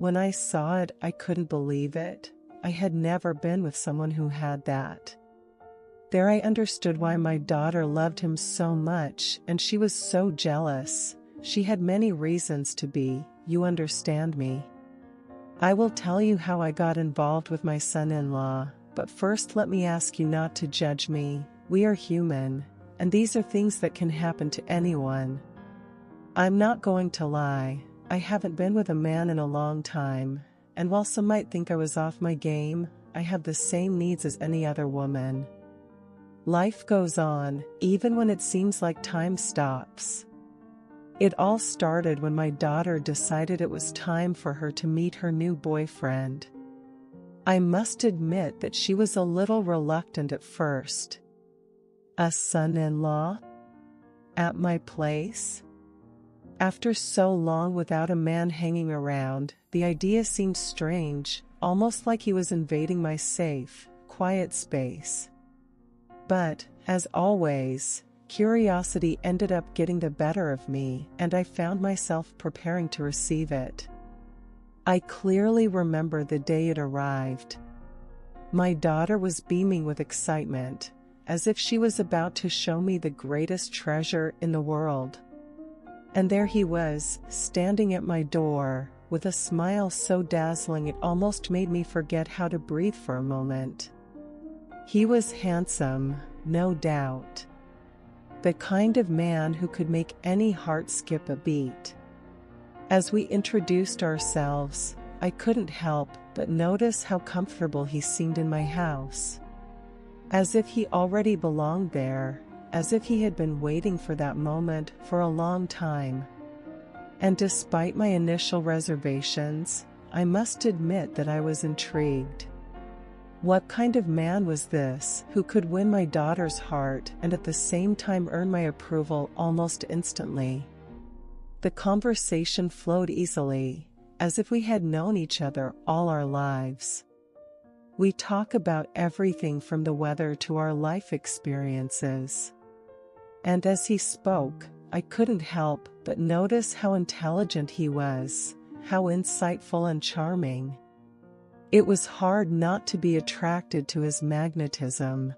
When I saw it, I couldn't believe it. I had never been with someone who had that. There I understood why my daughter loved him so much, and she was so jealous. She had many reasons to be, you understand me. I will tell you how I got involved with my son-in-law, but first let me ask you not to judge me. We are human, and these are things that can happen to anyone. I'm not going to lie, I haven't been with a man in a long time, and while some might think I was off my game, I have the same needs as any other woman. Life goes on, even when it seems like time stops. It all started when my daughter decided it was time for her to meet her new boyfriend. I must admit that she was a little reluctant at first. A son-in-law? At my place? After so long without a man hanging around, the idea seemed strange, almost like he was invading my safe, quiet space. But, as always, curiosity ended up getting the better of me, and I found myself preparing to receive it. I clearly remember the day it arrived. My daughter was beaming with excitement, as if she was about to show me the greatest treasure in the world. And there he was, standing at my door, with a smile so dazzling it almost made me forget how to breathe for a moment. He was handsome, no doubt. The kind of man who could make any heart skip a beat. As we introduced ourselves, I couldn't help but notice how comfortable he seemed in my house. As if he already belonged there, as if he had been waiting for that moment for a long time. And despite my initial reservations, I must admit that I was intrigued. What kind of man was this who could win my daughter's heart and at the same time earn my approval almost instantly? The conversation flowed easily, as if we had known each other all our lives. We talk about everything from the weather to our life experiences. And as he spoke, I couldn't help but notice how intelligent he was, how insightful and charming. It was hard not to be attracted to his magnetism.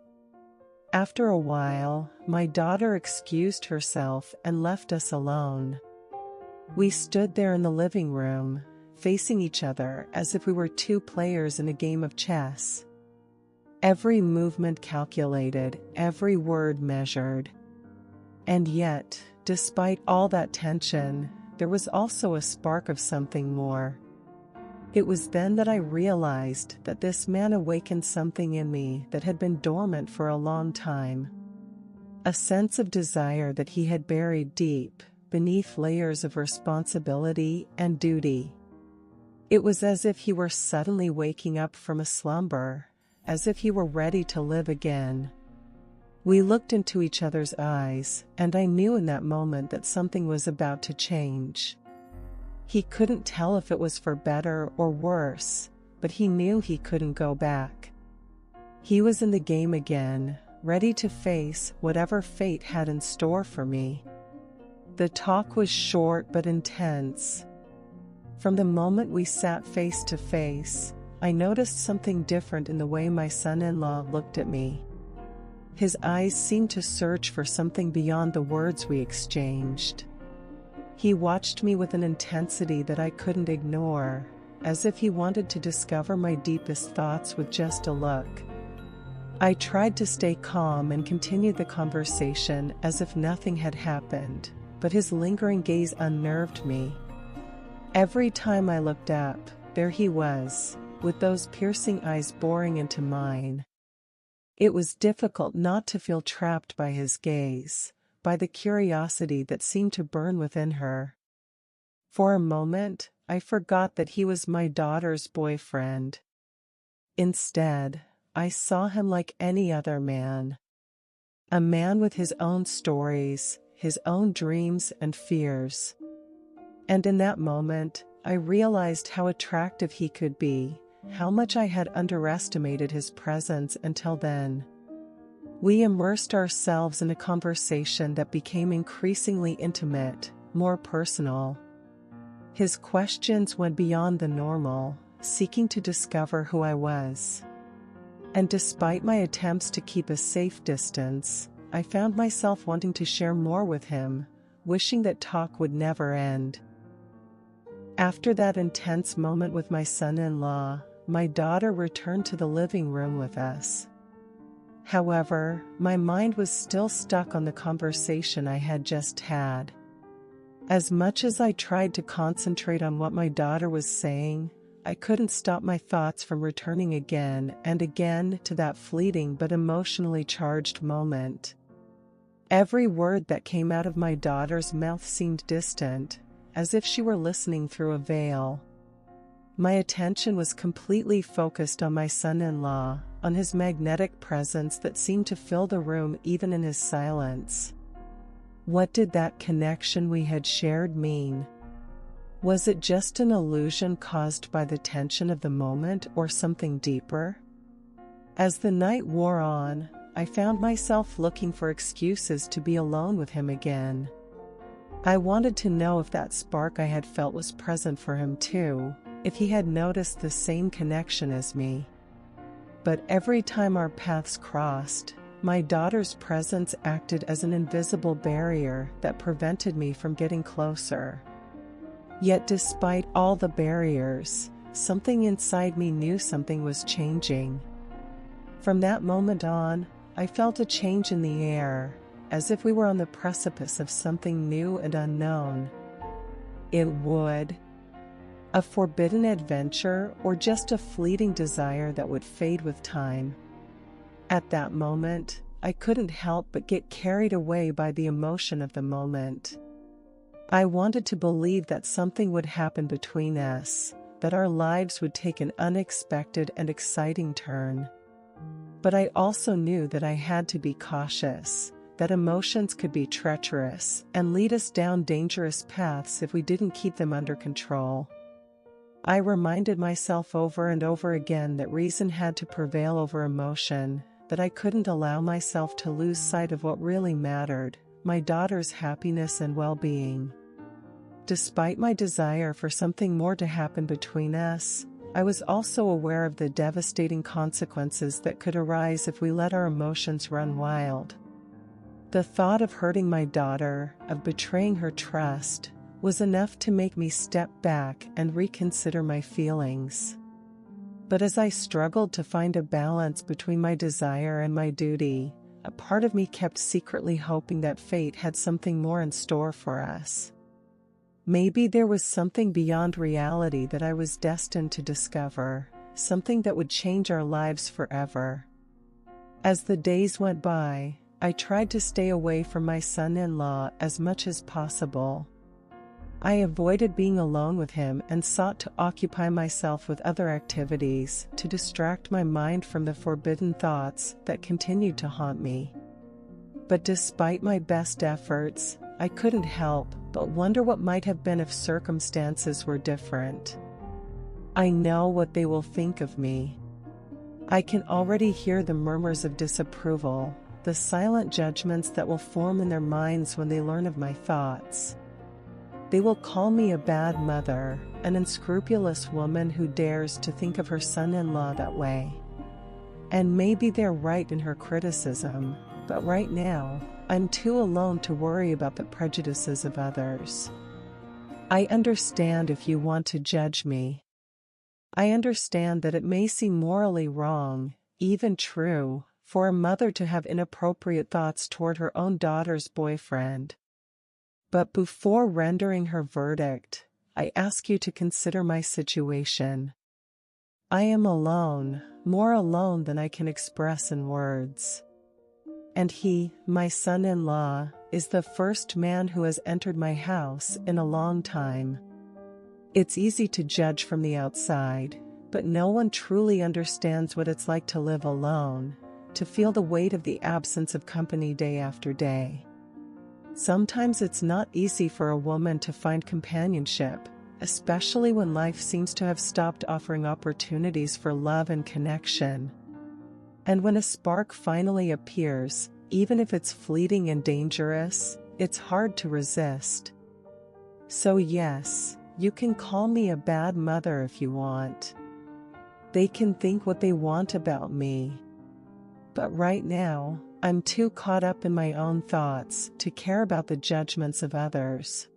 After a while, my daughter excused herself and left us alone. We stood there in the living room, facing each other as if we were two players in a game of chess. Every movement calculated, every word measured. And yet, despite all that tension, there was also a spark of something more. It was then that I realized that this man awakened something in me that had been dormant for a long time. A sense of desire that he had buried deep, beneath layers of responsibility and duty. It was as if he were suddenly waking up from a slumber, as if he were ready to live again. We looked into each other's eyes, and I knew in that moment that something was about to change. He couldn't tell if it was for better or worse, but he knew he couldn't go back. He was in the game again, ready to face whatever fate had in store for me. The talk was short but intense. From the moment we sat face to face, I noticed something different in the way my son-in-law looked at me. His eyes seemed to search for something beyond the words we exchanged. He watched me with an intensity that I couldn't ignore, as if he wanted to discover my deepest thoughts with just a look. I tried to stay calm and continued the conversation as if nothing had happened, but his lingering gaze unnerved me. Every time I looked up, there he was, with those piercing eyes boring into mine. It was difficult not to feel trapped by his gaze, by the curiosity that seemed to burn within her. For a moment, I forgot that he was my daughter's boyfriend. Instead, I saw him like any other man. A man with his own stories, his own dreams and fears. And in that moment, I realized how attractive he could be, how much I had underestimated his presence until then. We immersed ourselves in a conversation that became increasingly intimate, more personal. His questions went beyond the normal, seeking to discover who I was. And despite my attempts to keep a safe distance, I found myself wanting to share more with him, wishing that talk would never end. After that intense moment with my son-in-law, my daughter returned to the living room with us. However, my mind was still stuck on the conversation I had just had. As much as I tried to concentrate on what my daughter was saying, I couldn't stop my thoughts from returning again and again to that fleeting but emotionally charged moment. Every word that came out of my daughter's mouth seemed distant, as if she were listening through a veil. My attention was completely focused on my son-in-law, on his magnetic presence that seemed to fill the room even in his silence. What did that connection we had shared mean? Was it just an illusion caused by the tension of the moment or something deeper? As the night wore on, I found myself looking for excuses to be alone with him again. I wanted to know if that spark I had felt was present for him too, if he had noticed the same connection as me. But every time our paths crossed, my daughter's presence acted as an invisible barrier that prevented me from getting closer. Yet despite all the barriers, something inside me knew something was changing. From that moment on, I felt a change in the air, as if we were on the precipice of something new and unknown. It would. A forbidden adventure or just a fleeting desire that would fade with time. At that moment, I couldn't help but get carried away by the emotion of the moment. I wanted to believe that something would happen between us, that our lives would take an unexpected and exciting turn. But I also knew that I had to be cautious, that emotions could be treacherous and lead us down dangerous paths if we didn't keep them under control. I reminded myself over and over again that reason had to prevail over emotion, that I couldn't allow myself to lose sight of what really mattered, my daughter's happiness and well-being. Despite my desire for something more to happen between us, I was also aware of the devastating consequences that could arise if we let our emotions run wild. The thought of hurting my daughter, of betraying her trust, was enough to make me step back and reconsider my feelings. But as I struggled to find a balance between my desire and my duty, a part of me kept secretly hoping that fate had something more in store for us. Maybe there was something beyond reality that I was destined to discover, something that would change our lives forever. As the days went by, I tried to stay away from my son-in-law as much as possible. I avoided being alone with him and sought to occupy myself with other activities to distract my mind from the forbidden thoughts that continued to haunt me. But despite my best efforts, I couldn't help but wonder what might have been if circumstances were different. I know what they will think of me. I can already hear the murmurs of disapproval, the silent judgments that will form in their minds when they learn of my thoughts. They will call me a bad mother, an unscrupulous woman who dares to think of her son-in-law that way. And maybe they're right in her criticism, but right now, I'm too alone to worry about the prejudices of others. I understand if you want to judge me. I understand that it may seem morally wrong, even true, for a mother to have inappropriate thoughts toward her own daughter's boyfriend. But before rendering her verdict, I ask you to consider my situation. I am alone, more alone than I can express in words. And he, my son-in-law, is the first man who has entered my house in a long time. It's easy to judge from the outside, but no one truly understands what it's like to live alone, to feel the weight of the absence of company day after day. Sometimes it's not easy for a woman to find companionship, especially when life seems to have stopped offering opportunities for love and connection. And when a spark finally appears, even if it's fleeting and dangerous, it's hard to resist. So yes, You can call me a bad mother if you want. They can think what they want about me. But right now, I'm too caught up in my own thoughts to care about the judgments of others.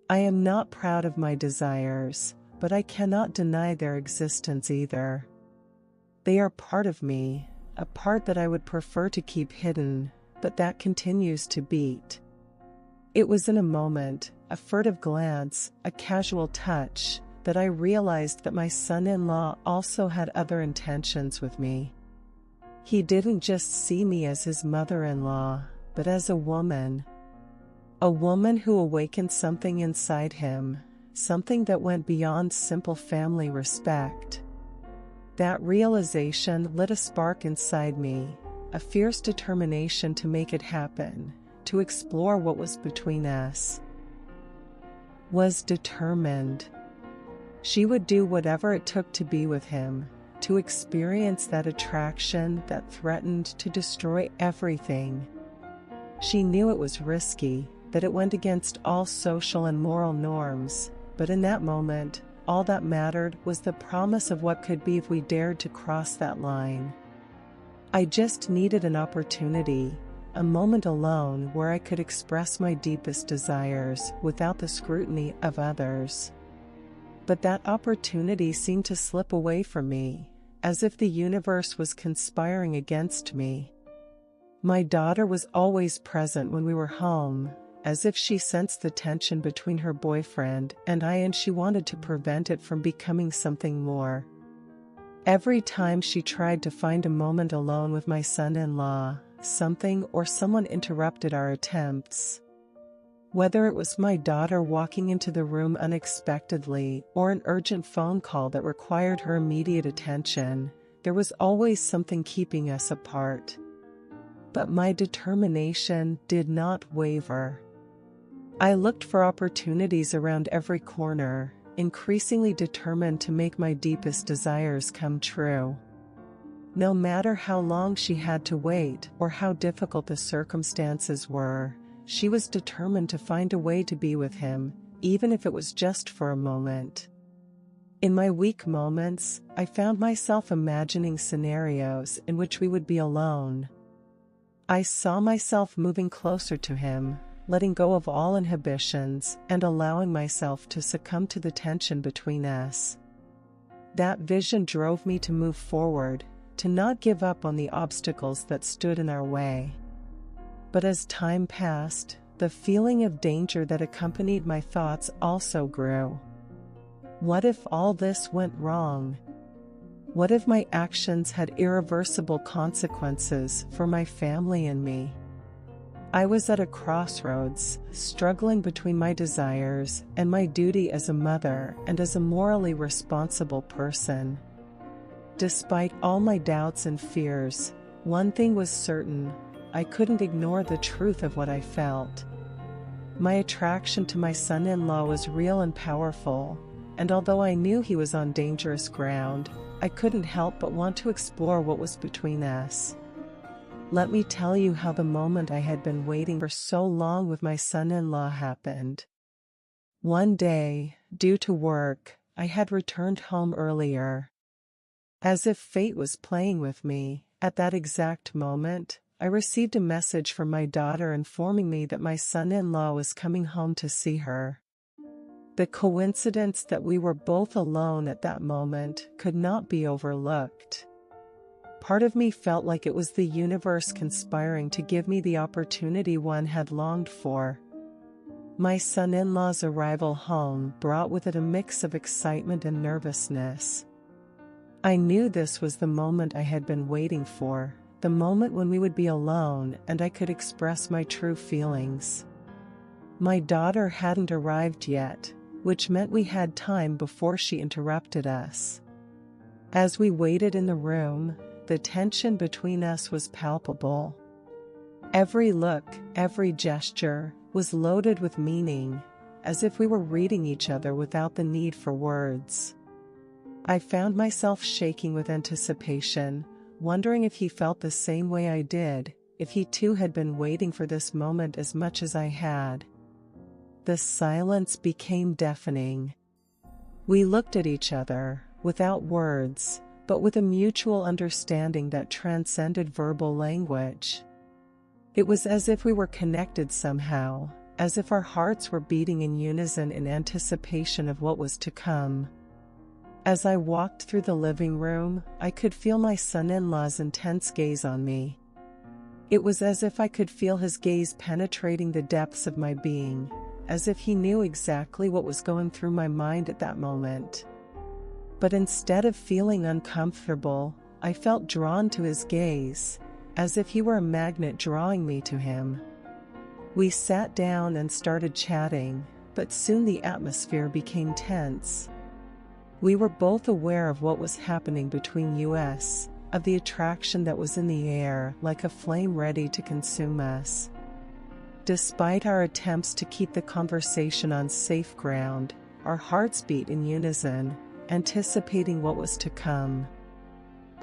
I am not proud of my desires, but I cannot deny their existence either. They are part of me, a part that I would prefer to keep hidden, but that continues to beat. It was in a moment, a furtive glance, a casual touch, that I realized that my son-in-law also had other intentions with me. He didn't just see me as his mother-in-law, but as a woman. A woman who awakened something inside him, something that went beyond simple family respect. That realization lit a spark inside me, a fierce determination to make it happen, to explore what was between us. Was determined. She would do whatever it took to be with him, to experience that attraction that threatened to destroy everything. She knew it was risky, that it went against all social and moral norms, but in that moment, all that mattered was the promise of what could be if we dared to cross that line. I just needed an opportunity, a moment alone where I could express my deepest desires without the scrutiny of others. But that opportunity seemed to slip away from me, as if the universe was conspiring against me. My daughter was always present when we were home, as if she sensed the tension between her boyfriend and I, and she wanted to prevent it from becoming something more. Every time she tried to find a moment alone with my son-in-law, something or someone interrupted our attempts. Whether it was my daughter walking into the room unexpectedly or an urgent phone call that required her immediate attention, there was always something keeping us apart. But my determination did not waver. I looked for opportunities around every corner, increasingly determined to make my deepest desires come true. No matter how long she had to wait or how difficult the circumstances were, she was determined to find a way to be with him, even if it was just for a moment. In my weak moments, I found myself imagining scenarios in which we would be alone. I saw myself moving closer to him, letting go of all inhibitions and allowing myself to succumb to the tension between us. That vision drove me to move forward, to not give up on the obstacles that stood in our way. But as time passed, the feeling of danger that accompanied my thoughts also grew. What if all this went wrong? What if my actions had irreversible consequences for my family and me? I was at a crossroads, struggling between my desires and my duty as a mother and as a morally responsible person. Despite all my doubts and fears, one thing was certain: I couldn't ignore the truth of what I felt. My attraction to my son-in-law was real and powerful, and although I knew he was on dangerous ground, I couldn't help but want to explore what was between us. Let me tell you how the moment I had been waiting for so long with my son-in-law happened. One day, due to work, I had returned home earlier. As if fate was playing with me, at that exact moment, I received a message from my daughter informing me that my son-in-law was coming home to see her. The coincidence that we were both alone at that moment could not be overlooked. Part of me felt like it was the universe conspiring to give me the opportunity one had longed for. My son-in-law's arrival home brought with it a mix of excitement and nervousness. I knew this was the moment I had been waiting for, the moment when we would be alone and I could express my true feelings. My daughter hadn't arrived yet, which meant we had time before she interrupted us. As we waited in the room, the tension between us was palpable. Every look, every gesture, was loaded with meaning, as if we were reading each other without the need for words. I found myself shaking with anticipation, wondering if he felt the same way I did, if he too had been waiting for this moment as much as I had. The silence became deafening. We looked at each other, without words, but with a mutual understanding that transcended verbal language. It was as if we were connected somehow, as if our hearts were beating in unison in anticipation of what was to come. As I walked through the living room, I could feel my son-in-law's intense gaze on me. It was as if I could feel his gaze penetrating the depths of my being, as if he knew exactly what was going through my mind at that moment. But instead of feeling uncomfortable, I felt drawn to his gaze, as if he were a magnet drawing me to him. We sat down and started chatting, but soon the atmosphere became tense. We were both aware of what was happening between us, of the attraction that was in the air like a flame ready to consume us. Despite our attempts to keep the conversation on safe ground, our hearts beat in unison, anticipating what was to come.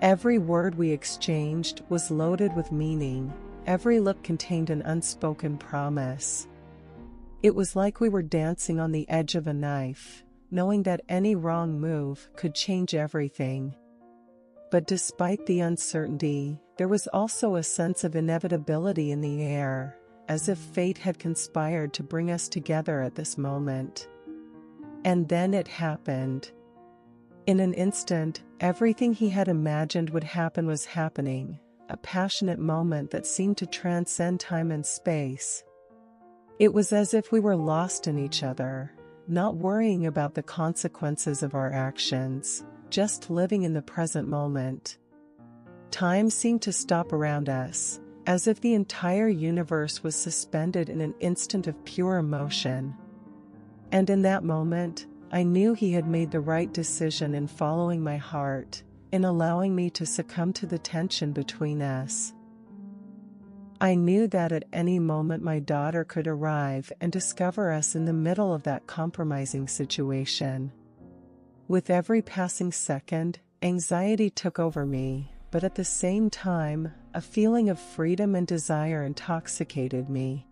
Every word we exchanged was loaded with meaning, every look contained an unspoken promise. It was like we were dancing on the edge of a knife, knowing that any wrong move could change everything. But despite the uncertainty, there was also a sense of inevitability in the air, as if fate had conspired to bring us together at this moment. And then it happened. In an instant, everything he had imagined would happen was happening, a passionate moment that seemed to transcend time and space. It was as if we were lost in each other, not worrying about the consequences of our actions, just living in the present moment. Time seemed to stop around us, as if the entire universe was suspended in an instant of pure emotion. And in that moment, I knew he had made the right decision in following my heart, in allowing me to succumb to the tension between us. I knew that at any moment my daughter could arrive and discover us in the middle of that compromising situation. With every passing second, anxiety took over me, but at the same time, a feeling of freedom and desire intoxicated me.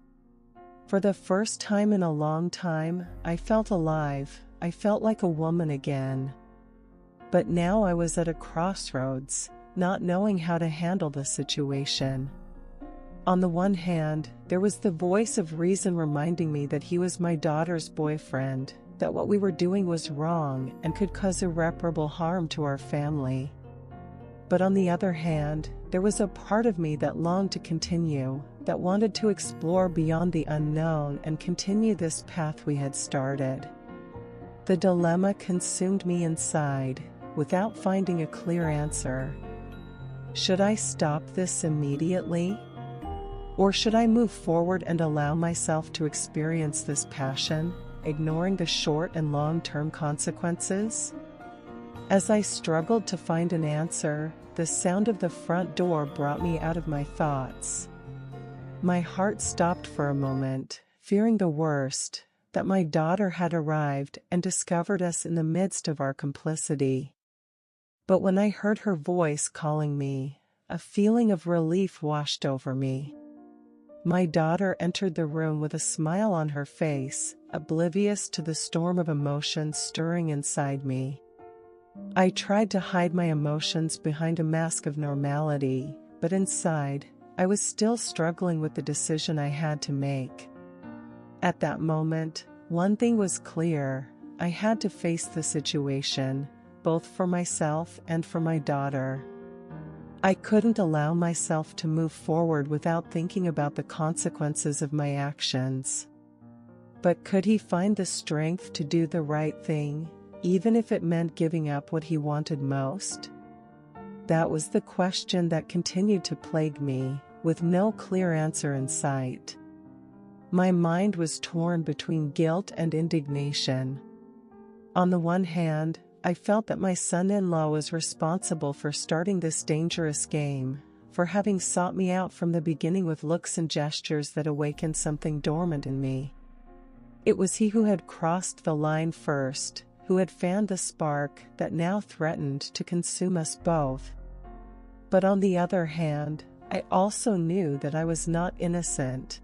For the first time in a long time, I felt alive. I felt like a woman again. But now I was at a crossroads, not knowing how to handle the situation. On the one hand, there was the voice of reason reminding me that he was my daughter's boyfriend, that what we were doing was wrong and could cause irreparable harm to our family. But on the other hand, there was a part of me that longed to continue, that wanted to explore beyond the unknown and continue this path we had started. The dilemma consumed me inside, without finding a clear answer. Should I stop this immediately? Or should I move forward and allow myself to experience this passion, ignoring the short and long-term consequences? As I struggled to find an answer, the sound of the front door brought me out of my thoughts. My heart stopped for a moment, fearing the worst, that my daughter had arrived and discovered us in the midst of our complicity. But when I heard her voice calling me, a feeling of relief washed over me. My daughter entered the room with a smile on her face, oblivious to the storm of emotions stirring inside me. I tried to hide my emotions behind a mask of normality, but inside, I was still struggling with the decision I had to make. At that moment, one thing was clear: I had to face the situation, both for myself and for my daughter. I couldn't allow myself to move forward without thinking about the consequences of my actions. But could he find the strength to do the right thing, even if it meant giving up what he wanted most? That was the question that continued to plague me, with no clear answer in sight. My mind was torn between guilt and indignation. On the one hand, I felt that my son-in-law was responsible for starting this dangerous game, for having sought me out from the beginning with looks and gestures that awakened something dormant in me. It was he who had crossed the line first, who had fanned the spark that now threatened to consume us both. But on the other hand, I also knew that I was not innocent.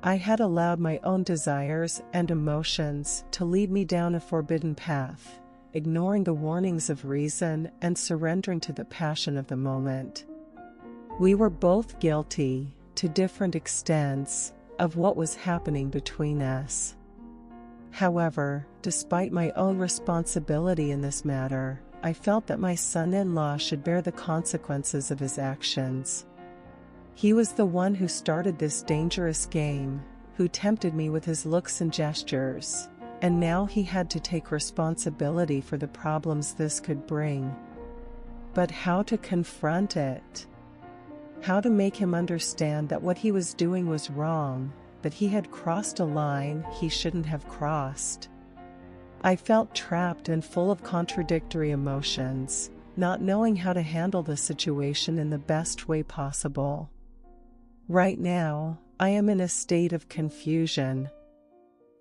I had allowed my own desires and emotions to lead me down a forbidden path, ignoring the warnings of reason and surrendering to the passion of the moment. We were both guilty, to different extents, of what was happening between us. However, despite my own responsibility in this matter, I felt that my son-in-law should bear the consequences of his actions. He was the one who started this dangerous game, who tempted me with his looks and gestures, and now he had to take responsibility for the problems this could bring. But how to confront it? How to make him understand that what he was doing was wrong, that he had crossed a line he shouldn't have crossed? I felt trapped and full of contradictory emotions, not knowing how to handle the situation in the best way possible. Right now, I am in a state of confusion.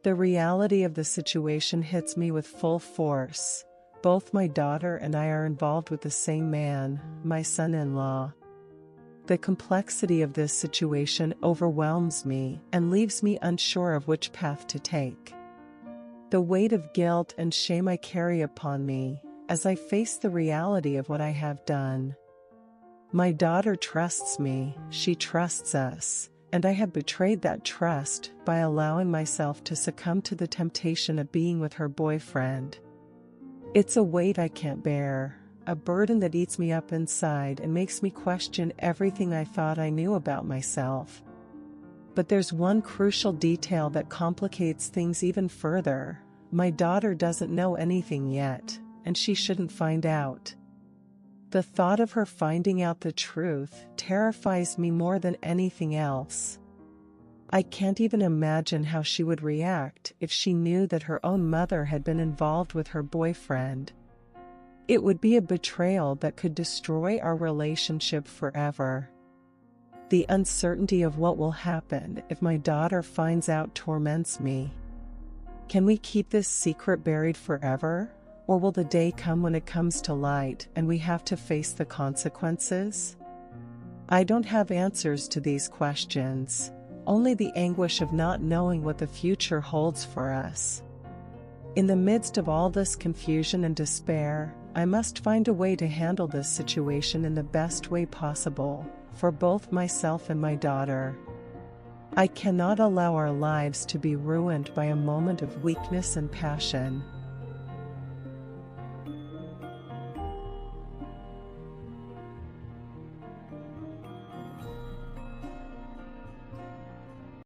The reality of the situation hits me with full force. Both my daughter and I are involved with the same man, my son-in-law. The complexity of this situation overwhelms me and leaves me unsure of which path to take. The weight of guilt and shame I carry upon me as I face the reality of what I have done. My daughter trusts me, she trusts us, and I have betrayed that trust by allowing myself to succumb to the temptation of being with her boyfriend. It's a weight I can't bear, a burden that eats me up inside and makes me question everything I thought I knew about myself. But there's one crucial detail that complicates things even further. My daughter doesn't know anything yet, and she shouldn't find out. The thought of her finding out the truth terrifies me more than anything else. I can't even imagine how she would react if she knew that her own mother had been involved with her boyfriend. It would be a betrayal that could destroy our relationship forever. The uncertainty of what will happen if my daughter finds out torments me. Can we keep this secret buried forever? Or will the day come when it comes to light and we have to face the consequences? I don't have answers to these questions, only the anguish of not knowing what the future holds for us. In the midst of all this confusion and despair, I must find a way to handle this situation in the best way possible, for both myself and my daughter. I cannot allow our lives to be ruined by a moment of weakness and passion,